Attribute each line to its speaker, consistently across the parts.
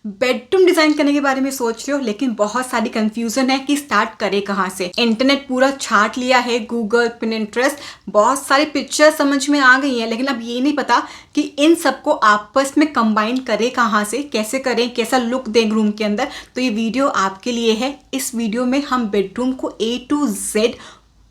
Speaker 1: Bedroom design करने के बारे में सोच रहे हो लेकिन बहुत सारी कंफ्यूजन है कि स्टार्ट करें कहाँ से। इंटरनेट पूरा छाट लिया है, गूगल, पिनिंटरेस्ट, बहुत सारी पिक्चर समझ में आ गई हैं, लेकिन अब ये नहीं पता कि इन सबको आपस में कंबाइन करें कहाँ से, कैसे करें, कैसा लुक दें रूम के अंदर। तो ये वीडियो आपके लिए है। इस वीडियो में हम बेडरूम को A to Z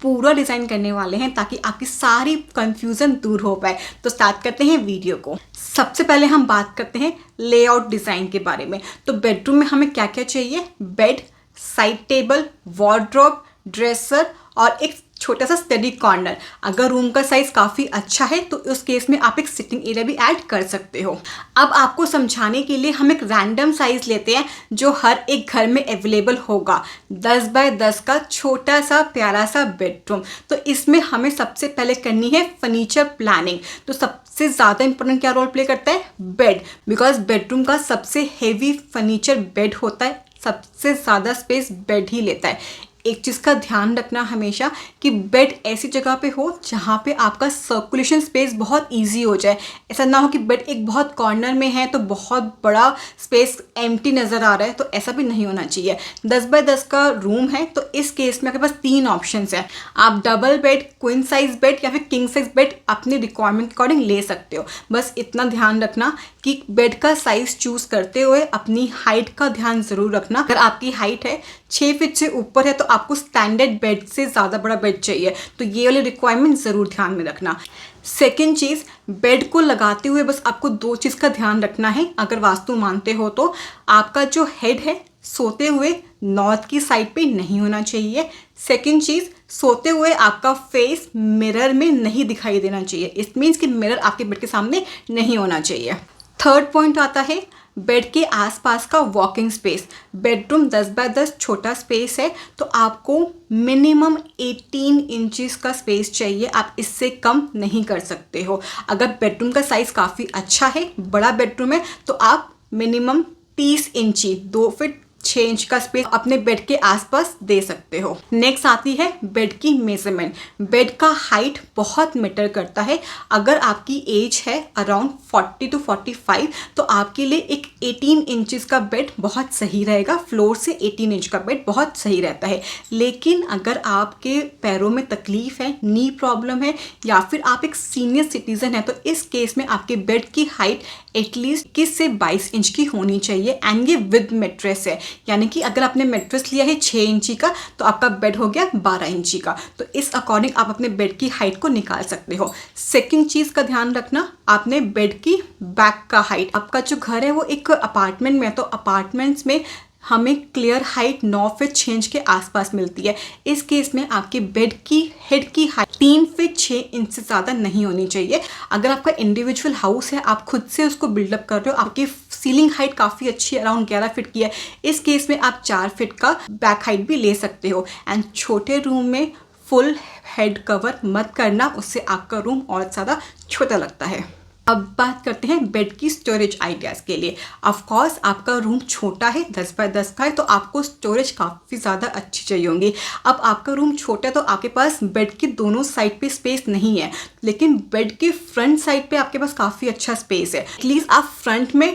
Speaker 1: पूरा डिज़ाइन करने वाले हैं ताकि आपकी सारी कंफ्यूजन दूर हो पाए। तो स्टार्ट करते हैं वीडियो को। सबसे पहले हम बात करते हैं लेआउट डिज़ाइन के बारे में। तो बेडरूम में हमें क्या क्या चाहिए? Bed, side table, wardrobe, dresser और एक छोटा सा स्टडी कॉर्नर। अगर रूम का साइज काफ़ी अच्छा है तो उस केस में आप एक सिटिंग एरिया भी ऐड कर सकते हो। अब आपको समझाने के लिए हम एक रैंडम साइज लेते हैं जो हर एक घर में अवेलेबल होगा। 10 बाय 10 का छोटा सा प्यारा सा बेडरूम। तो इसमें हमें सबसे पहले करनी है फर्नीचर प्लानिंग। तो सबसे ज़्यादा इंपॉर्टेंट क्या रोल प्ले करता है? बेड। बिकॉज बेडरूम का सबसे हेवी फर्नीचर बेड होता है, सबसे ज़्यादा स्पेस बेड ही लेता है। एक चीज़ का ध्यान रखना हमेशा कि बेड ऐसी जगह पे हो जहाँ पे आपका सर्कुलेशन स्पेस बहुत इजी हो जाए। ऐसा ना हो कि बेड एक बहुत कॉर्नर में है तो बहुत बड़ा स्पेस एम्प्टी नज़र आ रहा है, तो ऐसा भी नहीं होना चाहिए। 10 बाय 10 का रूम है तो इस केस में आपके पास 3 ऑप्शंस हैं। आप double bed, queen size bed या फिर किंग साइज बेड अपने रिक्वायरमेंट के अकॉर्डिंग ले सकते हो। बस इतना ध्यान रखना कि बेड का साइज चूज़ करते हुए अपनी हाइट का ध्यान ज़रूर रखना। अगर आपकी हाइट है 6 फीट से ऊपर है तो आपको स्टैंडर्ड बेड से ज़्यादा बड़ा बेड चाहिए, तो ये वाली रिक्वायरमेंट ज़रूर ध्यान में रखना। सेकेंड चीज़, बेड को लगाते हुए बस आपको 2 चीज़ का ध्यान रखना है। अगर वास्तु मानते हो तो आपका जो हेड है सोते हुए नॉर्थ की साइड पे नहीं होना चाहिए। सेकेंड चीज़, सोते हुए आपका फेस मिरर में नहीं दिखाई देना चाहिए। इट मीन्स कि मिरर आपके बेड के सामने नहीं होना चाहिए। थर्ड पॉइंट आता है बेड के आसपास का वॉकिंग स्पेस। बेडरूम 10 बाय 10 छोटा स्पेस है तो आपको मिनिमम 18 इंचेस का स्पेस चाहिए। आप इससे कम नहीं कर सकते हो। अगर बेडरूम का साइज़ काफ़ी अच्छा है, बड़ा बेडरूम है, तो आप मिनिमम 30 इंची 2 फीट 6 इंच का स्पेस अपने बेड के आसपास दे सकते हो। नेक्स्ट आती है बेड की मेजरमेंट। बेड का हाइट बहुत मैटर करता है। अगर आपकी एज है अराउंड 40 to 45 तो आपके लिए एक 18 इंचेस का बेड बहुत सही रहेगा। फ्लोर से 18 इंच का बेड बहुत सही रहता है। लेकिन अगर आपके पैरों में तकलीफ है, नी प्रॉब्लम है या फिर आप एक सीनियर सिटीजन है तो इस केस में आपके बेड की हाइट एटलीस्ट 21 से 22 इंच की होनी चाहिए। एंड ये विद मेट्रेस है, यानी कि अगर आपने मेट्रेस लिया है 6 इंची का तो आपका बेड हो गया 12 इंची का। तो इस अकॉर्डिंग आप अपने बेड की हाइट को निकाल सकते हो। सेकंड चीज़ का ध्यान रखना, आपने बेड की बैक का हाइट। आपका जो घर है वो एक अपार्टमेंट में है तो अपार्टमेंट्स में हमें क्लियर हाइट 9 फीट 6 इंच के आसपास मिलती है। इस केस में आपके बेड की हेड की हाइट 3 फीट 6 इंच से ज़्यादा नहीं होनी चाहिए। अगर आपका इंडिविजुअल हाउस है, आप खुद से उसको बिल्डअप कर रहे हो, आपकी सीलिंग हाइट काफ़ी अच्छी है, अराउंड 11 फीट की है, इस केस में आप 4 फीट का बैक हाइट भी ले सकते हो। एंड छोटे रूम में फुल हेड कवर मत करना, उससे आपका रूम और ज़्यादा छोटा लगता है। अब बात करते हैं बेड की स्टोरेज आइडियाज़ के लिए। ऑफ कोर्स आपका रूम छोटा है, 10 बाय 10 का है, तो आपको स्टोरेज काफ़ी ज़्यादा अच्छी चाहिए होंगी। अब आपका रूम छोटा है तो आपके पास बेड की दोनों साइड पे स्पेस नहीं है, लेकिन बेड के फ्रंट साइड पे आपके पास काफ़ी अच्छा स्पेस है। एटलीस्ट आप फ्रंट में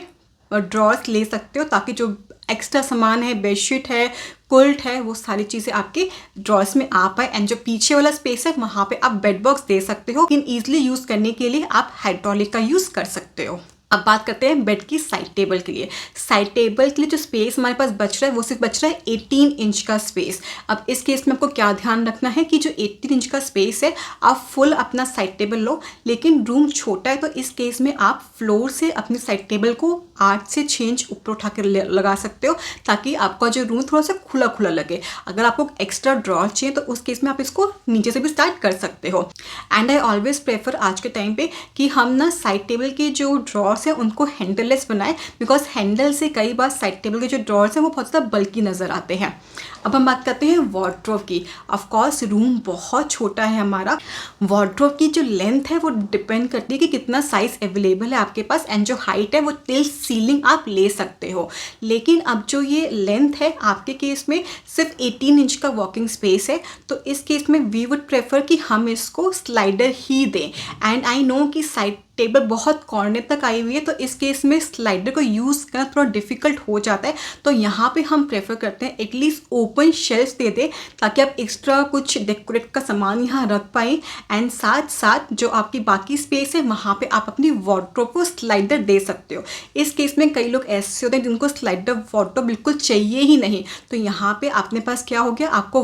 Speaker 1: ड्रॉर्स ले सकते हो ताकि जो एक्स्ट्रा सामान है, बेडशीट है, क्विल्ट है, वो सारी चीज़ें आपके ड्रॉर्स में आ पाए। एंड जो पीछे वाला स्पेस है वहाँ पे आप बेड बॉक्स दे सकते हो। लेकिन ईजिली यूज़ करने के लिए आप हाइड्रोलिक का यूज़ कर सकते हो। अब बात करते हैं बेड की साइड टेबल के लिए। साइड टेबल के लिए जो स्पेस हमारे पास बच रहा है वो सिर्फ बच रहा है 18 इंच का स्पेस। अब इस केस में आपको क्या ध्यान रखना है कि जो 18 इंच का स्पेस है आप फुल अपना साइड टेबल लो, लेकिन रूम छोटा है तो इस केस में आप फ्लोर से अपनी साइड टेबल को 8 से 6 इंच ऊपर उठा कर लगा सकते हो ताकि आपका जो रूम थोड़ा सा खुला खुला लगे। अगर आपको एक्स्ट्रा ड्रॉर चाहिए तो उस केस में आप इसको नीचे से भी स्टार्ट कर सकते हो। एंड आई ऑलवेज प्रेफर आज के टाइम पे कि हम ना साइड टेबल के जो ड्रॉर्स है उनको हैंडललेस बनाए, बिकॉज हैंडल से कई बार साइड टेबल के जो ड्रॉर्स हैं वो बहुत ज़्यादा बल्कि नज़र आते हैं। अब हम बात करते हैं वार्डरोब की। ऑफ कोर्स रूम बहुत छोटा है हमारा, वार्डरोब की जो लेंथ है वो डिपेंड करती है कि कितना साइज़ अवेलेबल है आपके पास। एंड जो हाइट है वो टिल सीलिंग आप ले सकते हो। लेकिन अब जो ये लेंथ है आपके केस में सिर्फ 18 इंच का वॉकिंग स्पेस है, तो इस केस में वी वुड प्रेफर कि हम इसको स्लाइडर ही दें। एंड आई नो कि साइड टेबल बहुत कॉर्नर तक आई हुई है, तो इस केस में स्लाइडर को यूज़ करना थोड़ा डिफिकल्ट हो जाता है। तो यहाँ पे हम प्रेफर करते हैं एटलीस्ट ओपन शेल्फ दे दें ताकि आप एक्स्ट्रा कुछ डेकोरेट का सामान यहाँ रख पाएँ। एंड साथ साथ जो आपकी बाकी स्पेस है वहाँ पे आप अपनी वार्डरोब को स्लाइडर दे सकते हो। इस केस में कई लोग ऐसे होते हैं जिनको स्लाइडर वार्डरोब बिल्कुल चाहिए ही नहीं, तो यहाँ पे अपने पास क्या हो गया, आपको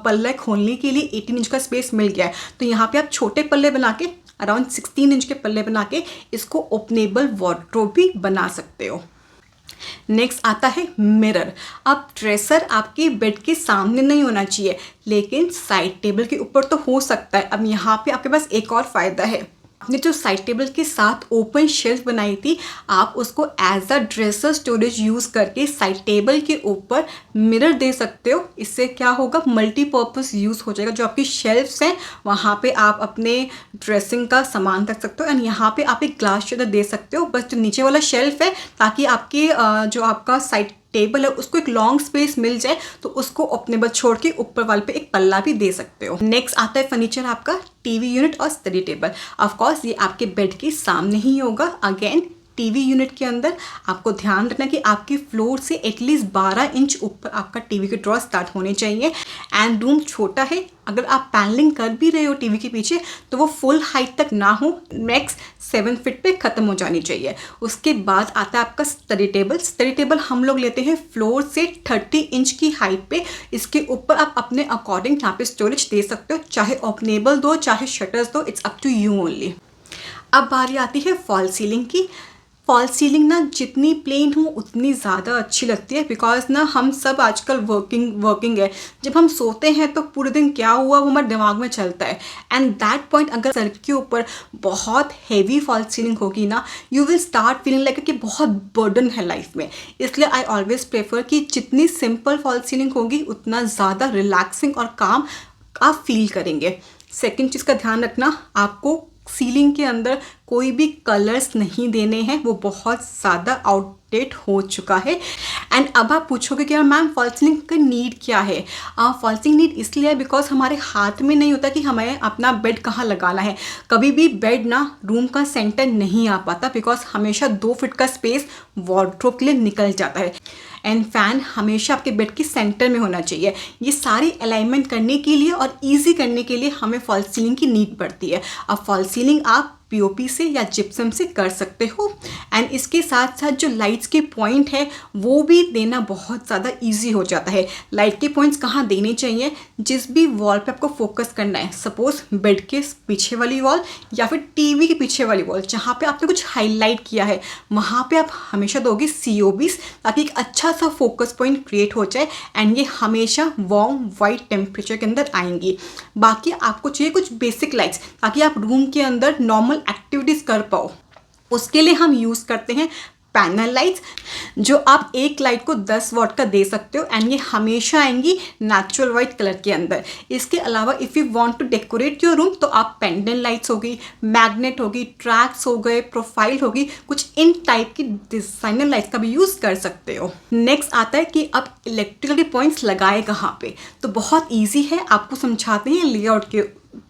Speaker 1: पल्ला खोलने के लिए 18 इंच का स्पेस मिल गया है। तो यहाँ पे आप छोटे पल्ले बना के अराउंड 16 इंच के पल्ले बना के इसको ओपनेबल वार्डरोब भी बना सकते हो। नेक्स्ट आता है मिरर। अब ड्रेसर आपके बेड के सामने नहीं होना चाहिए, लेकिन साइड टेबल के ऊपर तो हो सकता है। अब यहाँ पे आपके पास एक और फ़ायदा है, आपने जो साइड टेबल के साथ ओपन शेल्फ बनाई थी, आप उसको as a dresser storage use करके साइड टेबल के ऊपर मिरर दे सकते हो। इससे क्या होगा, मल्टीपर्पज़ यूज़ हो जाएगा। जो आपकी शेल्फ्स हैं वहाँ पे आप अपने ड्रेसिंग का सामान रख सकते हो, एंड यहाँ पे आप एक ग्लास शेल्फ दे सकते हो, बस जो नीचे वाला शेल्फ है, ताकि आपकी जो आपका साइड टेबल है उसको एक लॉन्ग स्पेस मिल जाए, तो उसको ओपनेबल छोड़ के ऊपर वाले पे एक पल्ला भी दे सकते हो। नेक्स्ट आता है फर्नीचर आपका टीवी यूनिट और स्टडी टेबल। ऑफ कोर्स ये आपके बेड के सामने ही होगा। अगेन टीवी यूनिट के अंदर आपको ध्यान रखना कि आपकी फ्लोर से एटलीस्ट 12 इंच ऊपर आपका टीवी के ड्रॉ स्टार्ट होने चाहिए। एंड रूम छोटा है, अगर आप पैनलिंग कर भी रहे हो टीवी के पीछे तो वो फुल हाइट तक ना हो, मैक्स 7 फीट पे ख़त्म हो जानी चाहिए। उसके बाद आता है आपका स्टडी टेबल। स्टडी टेबल हम लोग लेते हैं फ्लोर से 30 इंच की हाइट पे। इसके ऊपर आप अपने अकॉर्डिंग यहाँ पे स्टोरेज दे सकते हो, चाहे ओपनेबल दो चाहे शटर्स दो, it's up to you only. अब बारी आती है फॉल सीलिंग की। फॉल सीलिंग ना जितनी प्लेन हो उतनी ज़्यादा अच्छी लगती है, बिकॉज ना हम सब आजकल वर्किंग है। जब हम सोते हैं तो पूरे दिन क्या हुआ वो हमारे दिमाग में चलता है, एंड दैट पॉइंट अगर सर के ऊपर बहुत हैवी फॉल सीलिंग होगी ना, you will start feeling like कि बहुत बर्डन है लाइफ में। इसलिए आई ऑलवेज प्रेफर कि जितनी सिंपल फॉल सीलिंग होगी उतना ज़्यादा रिलैक्सिंग और काम आप फील करेंगे। सेकेंड चीज़ का ध्यान रखना, आपको सीलिंग के अंदर कोई भी कलर्स नहीं देने हैं, वो बहुत ज़्यादा आउटडेट हो चुका है। एंड अब आप पूछोगे कि मैम फॉल सीलिंग का नीड क्या है? फॉल सीलिंग नीड इसलिए है बिकॉज हमारे हाथ में नहीं होता कि हमें अपना बेड कहाँ लगाना है। कभी भी बेड ना रूम का सेंटर नहीं आ पाता, बिकॉज हमेशा 2 फीट का स्पेस वार्डरोब के लिए निकल जाता है। एंड फैन हमेशा आपके बेड के सेंटर में होना चाहिए। ये सारी अलाइनमेंट करने के लिए और इजी करने के लिए हमें फॉल सीलिंग की नीड पड़ती है। अब फॉल सीलिंग आप पीओपी से या जिप्सम से कर सकते हो। एंड इसके साथ साथ जो लाइट्स के पॉइंट है वो भी देना बहुत ज़्यादा इजी हो जाता है। लाइट के पॉइंट्स कहाँ देने चाहिए, जिस भी वॉल पे आपको फोकस करना है, सपोज बेड के पीछे वाली वॉल या फिर टीवी के पीछे वाली वॉल जहाँ पे आपने कुछ हाईलाइट किया है, वहाँ पे आप हमेशा दोगे COBs, ताकि एक अच्छा सा फोकस पॉइंट क्रिएट हो जाए। एंड ये हमेशा वार्म वाइट टेम्परेचर के अंदर आएंगी। बाकी आपको चाहिए कुछ बेसिक लाइट्स ताकि आप रूम के अंदर नॉर्मल एक्टिविटीज कर पाओ। उसके लिए हम यूज करते हैं पैनल लाइट्स, जो आप एक लाइट को 10 वॉट का दे सकते हो, एंड ये हमेशा आएंगी नेचुरल वाइट कलर के अंदर। इसके अलावा if you want to decorate your room तो आप पेंडेंट लाइट्स हो गई, मैग्नेट होगी, ट्रैक्स हो गए, प्रोफाइल होगी, कुछ इन टाइप की डिजाइनर लाइट्स का भी यूज़ कर सकते हो। नेक्स्ट आता है कि अब इलेक्ट्रिकल के पॉइंट्स लगाए कहाँ पे, तो बहुत ईजी है, आपको समझाते हैं लेआउट के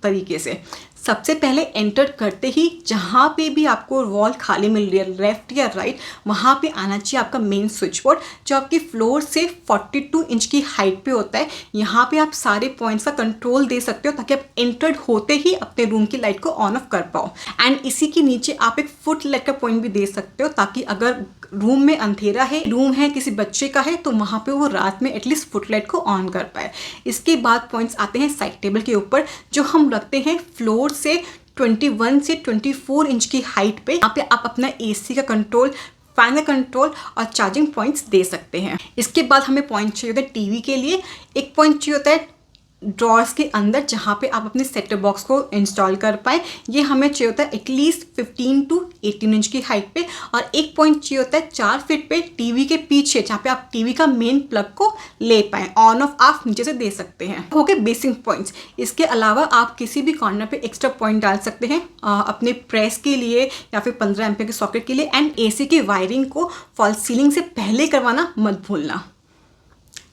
Speaker 1: तरीके से। सबसे पहले एंटर करते ही जहाँ पे भी आपको वॉल खाली मिल रही है, लेफ्ट या राइट, वहाँ पे आना चाहिए आपका मेन स्विच बोर्ड, जो आपकी फ्लोर से 42 इंच की हाइट पे होता है। यहाँ पे आप सारे पॉइंट्स का कंट्रोल दे सकते हो ताकि आप एंटर्ड होते ही अपने रूम की लाइट को ऑन ऑफ कर पाओ। एंड इसी के नीचे आप एक फुट लाइट का पॉइंट भी दे सकते हो, ताकि अगर रूम में अंधेरा है, रूम है किसी बच्चे का है, तो वहाँ पे वो रात में एटलीस्ट फुट लाइट को ऑन कर पाए। इसके बाद पॉइंट्स आते हैं साइड टेबल के ऊपर, जो हम रखते हैं फ्लोर से 21 से 24 इंच की हाइट पे। यहाँ पे आप अपना AC का कंट्रोल, फैन का कंट्रोल और चार्जिंग पॉइंट्स दे सकते हैं। इसके बाद हमें पॉइंट चाहिए होता है टीवी के लिए। एक पॉइंट चाहिए होता है ड्रॉर्स के अंदर जहाँ पे आप अपने सेटअप बॉक्स को इंस्टॉल कर पाए। ये हमें चाहिए होता है एटलीस्ट 15 to 18 इंच की हाइट पे। और एक पॉइंट चाहिए होता है 4 फीट पे टीवी के पीछे, जहाँ पे आप टीवी का मेन प्लग को ले पाएँ। ऑन ऑफ आप नीचे से दे सकते हैं। हो गए बेसिक पॉइंट्स। इसके अलावा आप किसी भी कॉर्नर पे एक्स्ट्रा पॉइंट डाल सकते हैं अपने प्रेस के लिए या फिर 15 एम्पीयर के सॉकेट के लिए। एंड AC की वायरिंग को फॉल सीलिंग से पहले करवाना मत भूलना।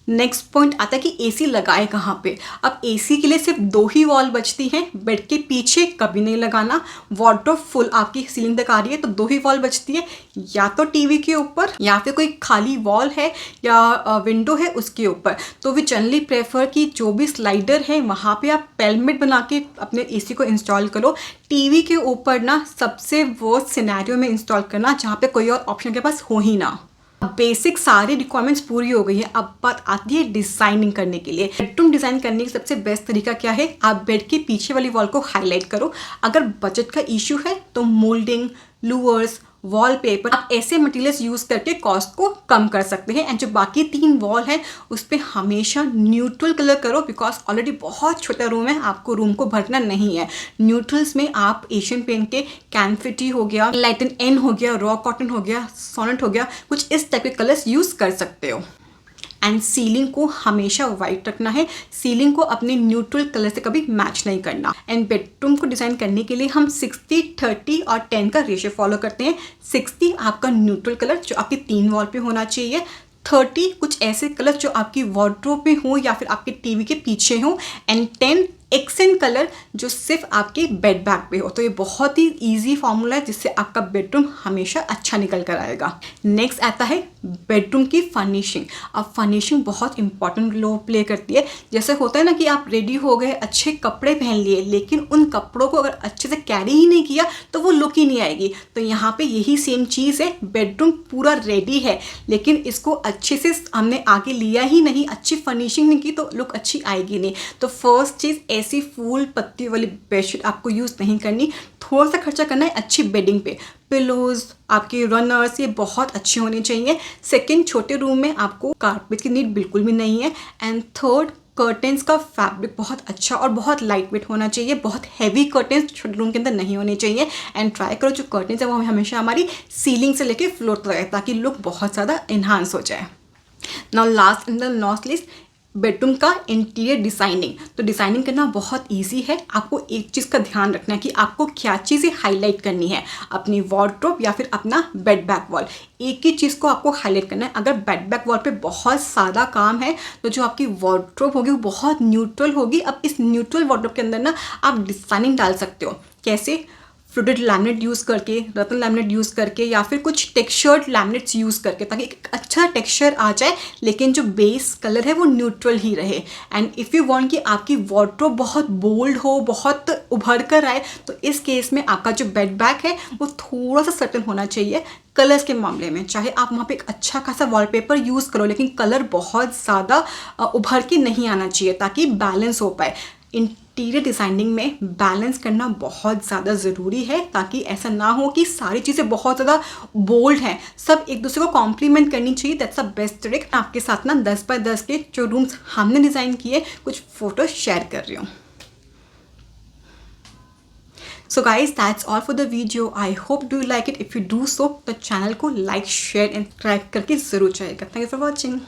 Speaker 1: नेक्स्ट पॉइंट आता है कि एसी लगाए कहाँ पे। अब एसी के लिए सिर्फ 2 ही वॉल बचती हैं, बेड के पीछे कभी नहीं लगाना। वार्डरोब फुल आपकी सीलिंग तक आ रही है तो 2 ही वॉल बचती है, या तो टीवी के ऊपर या फिर कोई खाली वॉल है या विंडो है उसके ऊपर। तो वी जनरली प्रेफर कि जो भी स्लाइडर है वहाँ पे आप पेलमेट बना के अपने एसी को इंस्टॉल करो। टीवी के ऊपर ना सबसे वर्स्ट सिनेरियो में इंस्टॉल करना जहाँ पे कोई और ऑप्शन के पास हो ही ना। बेसिक सारी रिक्वायरमेंट्स पूरी हो गई है, अब बात आती है डिजाइनिंग करने के लिए। बेडरूम डिजाइन करने का सबसे बेस्ट तरीका क्या है, आप बेड के पीछे वाली वॉल को हाईलाइट करो। अगर बजट का इश्यू है तो मोल्डिंग, लूवर्स, वॉलपेपर, आप ऐसे मटेरियल्स यूज करके कॉस्ट को कम कर सकते हैं। एंड जो बाकी 3 वॉल है उस पर हमेशा न्यूट्रल कलर करो, बिकॉज ऑलरेडी बहुत छोटा रूम है, आपको रूम को भरना नहीं है। न्यूट्रल्स में आप एशियन पेंट के कैनफिटी हो गया, लाइटन एन हो गया, रॉ कॉटन हो गया, सोनेट हो गया, कुछ इस टाइप के कलर्स यूज कर सकते हो। एंड सीलिंग को हमेशा वाइट रखना है, सीलिंग को अपने न्यूट्रल कलर से कभी मैच नहीं करना। एंड बेडरूम को डिज़ाइन करने के लिए हम 60, 30 और 10 का रेशियो फॉलो करते हैं। 60 आपका न्यूट्रल कलर जो आपके 3 वॉल पे होना चाहिए, 30 कुछ ऐसे कलर जो आपकी वार्डरोब में हो या फिर आपके टीवी के पीछे हो, एंड 10 एक्सेंट कलर जो सिर्फ आपके बेड बैग पे हो। तो ये बहुत ही इजी फॉर्मूला है जिससे आपका बेडरूम हमेशा अच्छा निकल कर आएगा। नेक्स्ट आता है बेडरूम की फर्निशिंग। अब फर्निशिंग बहुत इंपॉर्टेंट रोल प्ले करती है। जैसे होता है ना कि आप रेडी हो गए, अच्छे कपड़े पहन लिए, लेकिन उन कपड़ों को अगर अच्छे से कैरी ही नहीं किया तो वो लुक ही नहीं आएगी। तो यहाँ पे यही सेम चीज़ है, बेडरूम पूरा रेडी है लेकिन इसको अच्छे से हमने आगे लिया ही नहीं, अच्छी फर्निशिंग नहीं की तो लुक अच्छी आएगी नहीं। तो फर्स्ट चीज़, ऐसी फूल पत्ती वाली बेडशीट आपको यूज़ नहीं करनी। थोड़ा सा खर्चा करना है अच्छी बेडिंग पे। पिलोज, आपके रनर्स, ये बहुत अच्छे होने चाहिए। सेकंड, छोटे रूम में आपको कारपेट की नीड बिल्कुल भी नहीं है। एंड थर्ड, कर्टेंस का फैब्रिक बहुत अच्छा और बहुत लाइट वेट होना चाहिए। बहुत हैवी कर्टेंस छोटे रूम के अंदर नहीं होने चाहिए। एंड ट्राई करो जो कर्टेंस है वो हमेशा हमारी सीलिंग से लेके फ्लोर तक रहे ताकि लुक बहुत ज़्यादा इन्हांस हो जाए। Now last and the not least, bedroom का इंटीरियर डिज़ाइनिंग। तो डिज़ाइनिंग करना बहुत इजी है। आपको एक चीज़ का ध्यान रखना है कि आपको क्या चीज़ें हाईलाइट करनी है, अपनी वार्डरोब या फिर अपना बेड बैक वॉल। एक ही चीज़ को आपको हाईलाइट करना है। अगर बेड बैक वॉल पे बहुत सादा काम है तो जो आपकी वार्डरोब होगी वो बहुत न्यूट्रल होगी। अब इस न्यूट्रल वार्डरोब के अंदर ना आप डिज़ाइनिंग डाल सकते हो। कैसे? फ्लूडेड लैमिनेट यूज़ करके, रतन लैमिनेट यूज़ करके, या फिर कुछ टेक्सचर्ड लैमिनेट्स यूज़ करके, ताकि एक अच्छा टेक्सचर आ जाए लेकिन जो बेस कलर है वो न्यूट्रल ही रहे। एंड इफ़ यू वांट कि आपकी वार्डरोब बहुत बोल्ड हो, बहुत उभर कर आए, तो इस केस में आपका जो बेड बैग है वो थोड़ा सा सर्टन होना चाहिए कलर्स के मामले में। चाहे आप वहाँ पे एक अच्छा खासा वॉलपेपर यूज़ करो लेकिन कलर बहुत ज़्यादा उभर के नहीं आना चाहिए ताकि बैलेंस हो पाए। इंटीरियर डिज़ाइनिंग में बैलेंस करना बहुत ज़्यादा ज़रूरी है ताकि ऐसा ना हो कि सारी चीज़ें बहुत ज़्यादा बोल्ड हैं, सब एक दूसरे को कॉम्प्लीमेंट करनी चाहिए। That's a best trick. आपके साथ ना 10 बाय 10 के जो रूम्स हमने डिज़ाइन किए कुछ फोटो शेयर कर रही हूँ। So guys, that's all for the video. I hope do you like it. If you do so, तो चैनल को लाइक, शेयर एंड सब्सक्राइब करके ज़रूर जाएगा। Thank you for watching.